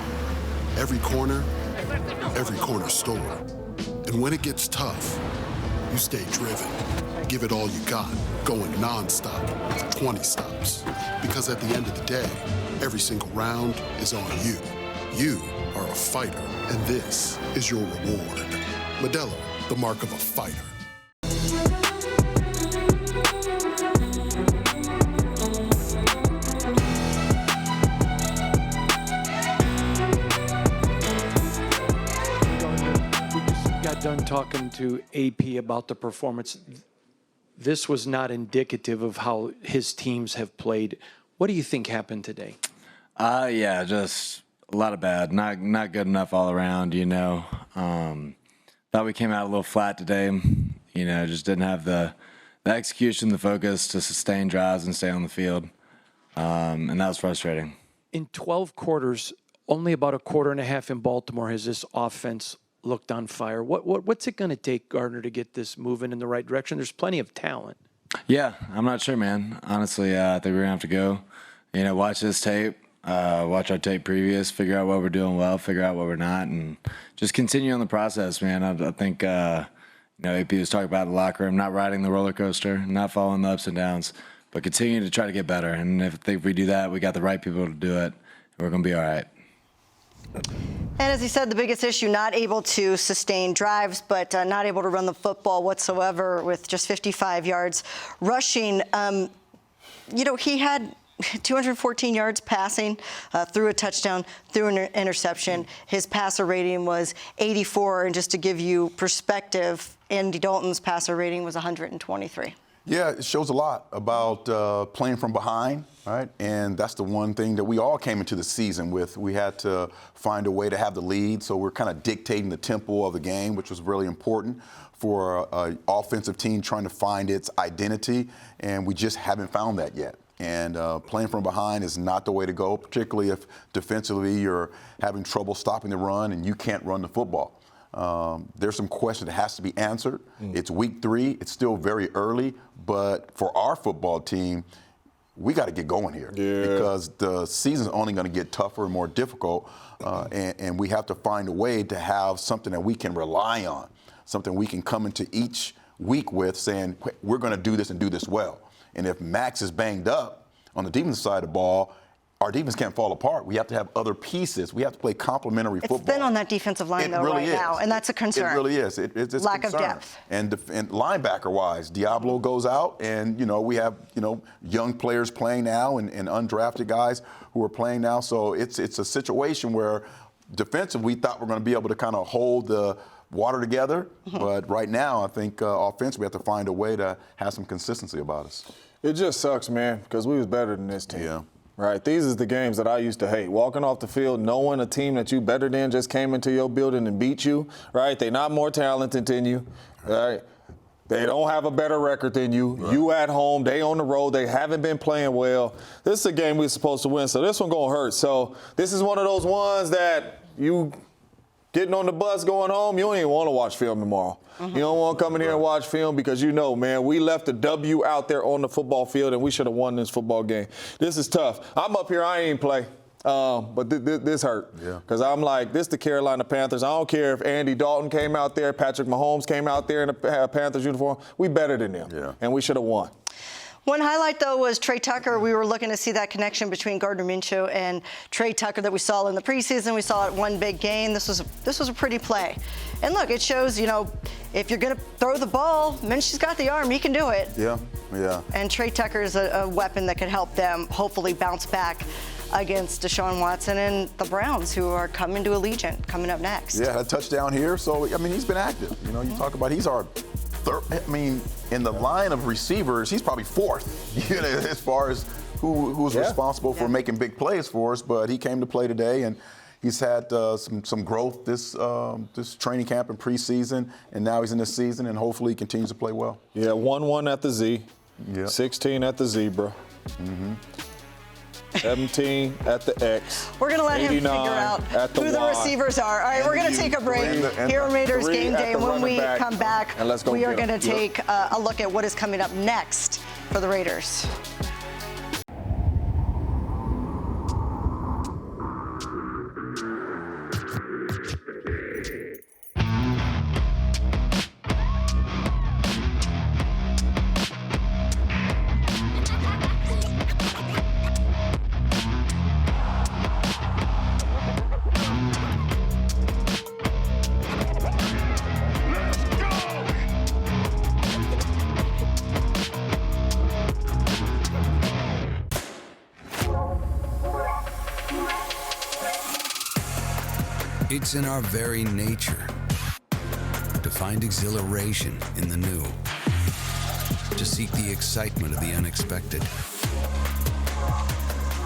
Every corner store. And when it gets tough, you stay driven. Give it all you got, going nonstop, 20 stops. Because at the end of the day, every single round is on you. You are a fighter, and this is your reward. Modelo, the mark of a fighter. We just got done talking to AP about the performance. This was not indicative of how his teams have played. What do you think happened today? Yeah, just a lot of bad. Not good enough all around, you know. Thought we came out a little flat today. You know, just didn't have the execution, the focus to sustain drives and stay on the field. And that was frustrating. In 12 quarters, only about a quarter and a half in Baltimore has this offense looked on fire. What's it going to take, Gardner, to get this moving in the right direction? There's plenty of talent. Yeah, I'm not sure, man. Honestly, I think we're going to have to go, you know, watch this tape, watch our tape previous, figure out what we're doing well, figure out what we're not, and just continue on the process, man. I think, you know, AP was talking about the locker room, not riding the roller coaster, not following the ups and downs, but continuing to try to get better. And if we do that, we got the right people to do it, and we're going to be all right. And as he said, the biggest issue, not able to sustain drives, but not able to run the football whatsoever with just 55 yards rushing. You know, he had 214 yards passing, threw a touchdown, threw an interception. His passer rating was 84. And just to give you perspective, Andy Dalton's passer rating was 123. Yeah, it shows a lot about playing from behind, right? And that's the one thing that we all came into the season with. We had to find a way to have the lead, so we're kind of dictating the tempo of the game, which was really important for an offensive team trying to find its identity, and we just haven't found that yet. And playing from behind is not the way to go, particularly if defensively you're having trouble stopping the run and you can't run the football. There's some question that has to be answered. It's week 3. It's still very early. But for our football team, we got to get going here because the season's only going to get tougher and more difficult. And we have to find a way to have something that we can rely on, something we can come into each week with saying, we're going to do this and do this well. And if Max is banged up on the defensive side of the ball, our defense can't fall apart. We have to have other pieces. We have to play complementary football. It's thin on that defensive line, though, right now, and that's a concern. It really is. It's lack concern. of depth. And linebacker-wise, Diablo goes out, and, we have, young players playing now and undrafted guys who are playing now. So it's a situation where defensive, we thought we're going to be able to kind of hold the water together. But right now, I think offense, we have to find a way to have some consistency about us. It just sucks, man, because we was better than this team. Yeah. Right, these are the games that I used to hate. Walking off the field, knowing a team that you better than just came into your building and beat you, right? They're not more talented than you, right? They don't have a better record than you. Right. You at home, they on the road, they haven't been playing well. This is a game we're supposed to win, so this one gonna hurt. So this is one of those ones that you getting on the bus going home, you don't even want to watch film tomorrow. You don't want to come in here and watch film because man, we left a W out there on the football field and we should have won this football game. This is tough. I'm up here, I ain't play. But this hurt. Because I'm like, this the Carolina Panthers. I don't care if Andy Dalton came out there, Patrick Mahomes came out there in a Panthers uniform. We better than them. And we should have won. One highlight, though, was Trey Tucker. We were looking to see that connection between Gardner Minshew and Trey Tucker that we saw in the preseason. We saw it one big game. This was a pretty play. And look, it shows, if you're going to throw the ball, Minshew's got the arm. He can do it. Yeah. And Trey Tucker is a weapon that could help them hopefully bounce back against Deshaun Watson and the Browns, who are coming to Allegiant coming up next. Yeah, a touchdown here. So, he's been active. You talk about he's our third. In the line of receivers, he's probably 4th, as far as who's responsible for making big plays for us. But he came to play today, and he's had some growth this training camp and preseason, and now he's in this season, and hopefully he continues to play well. Yeah, 1-1 at the Z, 16 at the Zebra. 17 at the X. We're going to let him figure out who the receivers are. All right, we're going to take a break here on Raiders Game Day. When we come back, we are going to take a look at what is coming up next for the Raiders. It's in our very nature to find exhilaration in the new, to seek the excitement of the unexpected,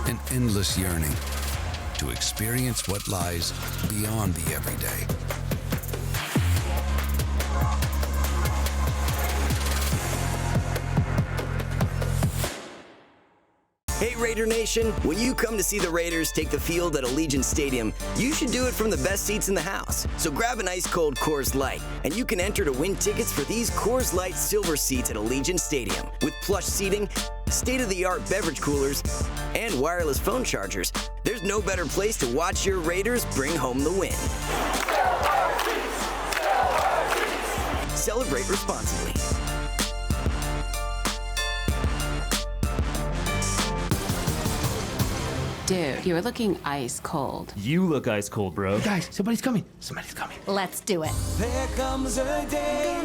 an endless yearning to experience what lies beyond the everyday. Hey Raider Nation, when you come to see the Raiders take the field at Allegiant Stadium, you should do it from the best seats in the house. So grab an ice cold Coors Light, and you can enter to win tickets for these Coors Light silver seats at Allegiant Stadium. With plush seating, state-of-the-art beverage coolers, and wireless phone chargers, there's no better place to watch your Raiders bring home the win. Celebrate responsibly. Dude, you're looking ice cold. You look ice cold, bro. Guys, somebody's coming. Somebody's coming. Let's do it. There comes a day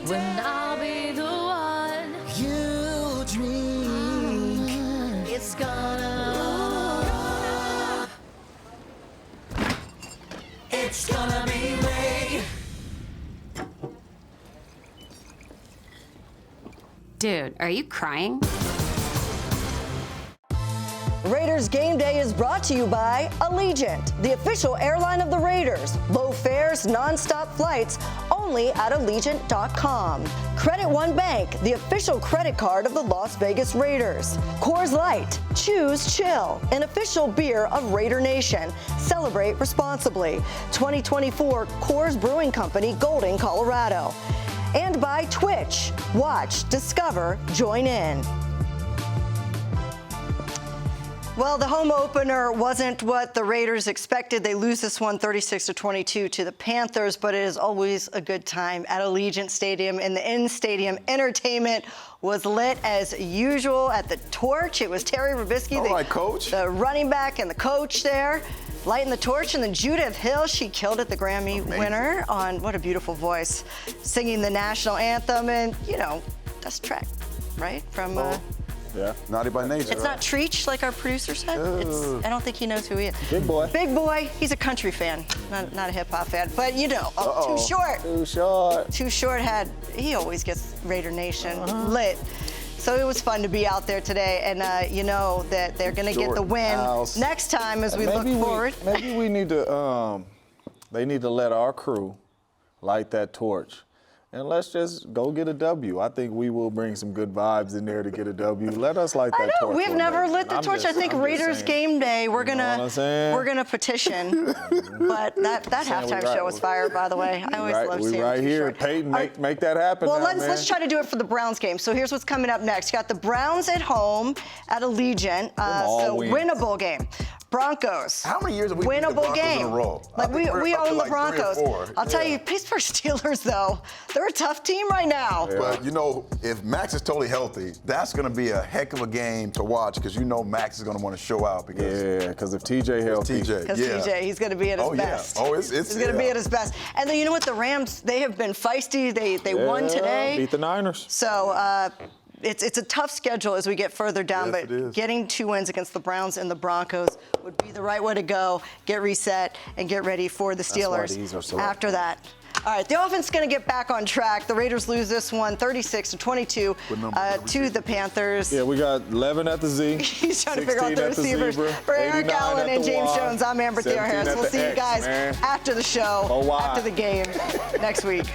When I'll be the one you dream. it's gonna. It's gonna be Ray. Dude, are you crying? Raiders Game Day is brought to you by Allegiant, the official airline of the Raiders. Low fares, nonstop flights, only at Allegiant.com. Credit One Bank, the official credit card of the Las Vegas Raiders. Coors Light, choose chill, an official beer of Raider Nation. Celebrate responsibly. 2024 Coors Brewing Company, Golden, Colorado. And by Twitch. Watch, discover, join in. Well, the home opener wasn't what the Raiders expected. They lose this one 36-22 to the Panthers, but it is always a good time at Allegiant Stadium, and the in-stadium entertainment was lit as usual at the torch. It was Terry Robisky, the running back, and the coach there, lighting the torch, and then Judith Hill, she killed it, the Grammy winner, on what a beautiful voice, singing the national anthem, and, you know, that's Trek, right? From... Yeah. Naughty by nature. It's not Treach, like our producer said. I don't think he knows who he is. Big boy. Big boy. He's a country fan, not a hip hop fan. But you know, Too Short. Too Short. Too Short he always gets Raider Nation lit. So it was fun to be out there today, and you know that they're going to get the win next time as we look forward. Maybe we need to. They need to let our crew light that torch. And let's just go get a W. I think we will bring some good vibes in there to get a W. Let us light that torch. We've never lit the torch. I think Raiders Game Day, we're gonna petition. But that halftime show was fire, by the way. I always love seeing it. Right here, Peyton, make that happen. Well, now, let's try to do it for the Browns game. So here's what's coming up next. You got the Browns at home at Allegiant. So winnable game. Broncos. How many years have we beat the Broncos in a row? Like we own the like Broncos. 3 or 4. I'll tell you, Pittsburgh Steelers though, they're a tough team right now. Yeah. But you know, if Max is totally healthy, that's going to be a heck of a game to watch because you know Max is going to want to show out. Because if TJ healthy, TJ, he's going to be at his best. He's going to be at his best. And then you know what, the Rams, they have been feisty. They won today. Beat the Niners. So. It's a tough schedule as we get further down, but getting 2 wins against the Browns and the Broncos would be the right way to go, get reset, and get ready for the Steelers after that. All right, the offense is going to get back on track. The Raiders lose this one 36-22 to the Panthers. Yeah, we got 11 at the Z. He's trying to figure out the receivers. For Eric Allen and James Jones, I'm Amber Theoharis. We'll see you guys after the show, after the game next week.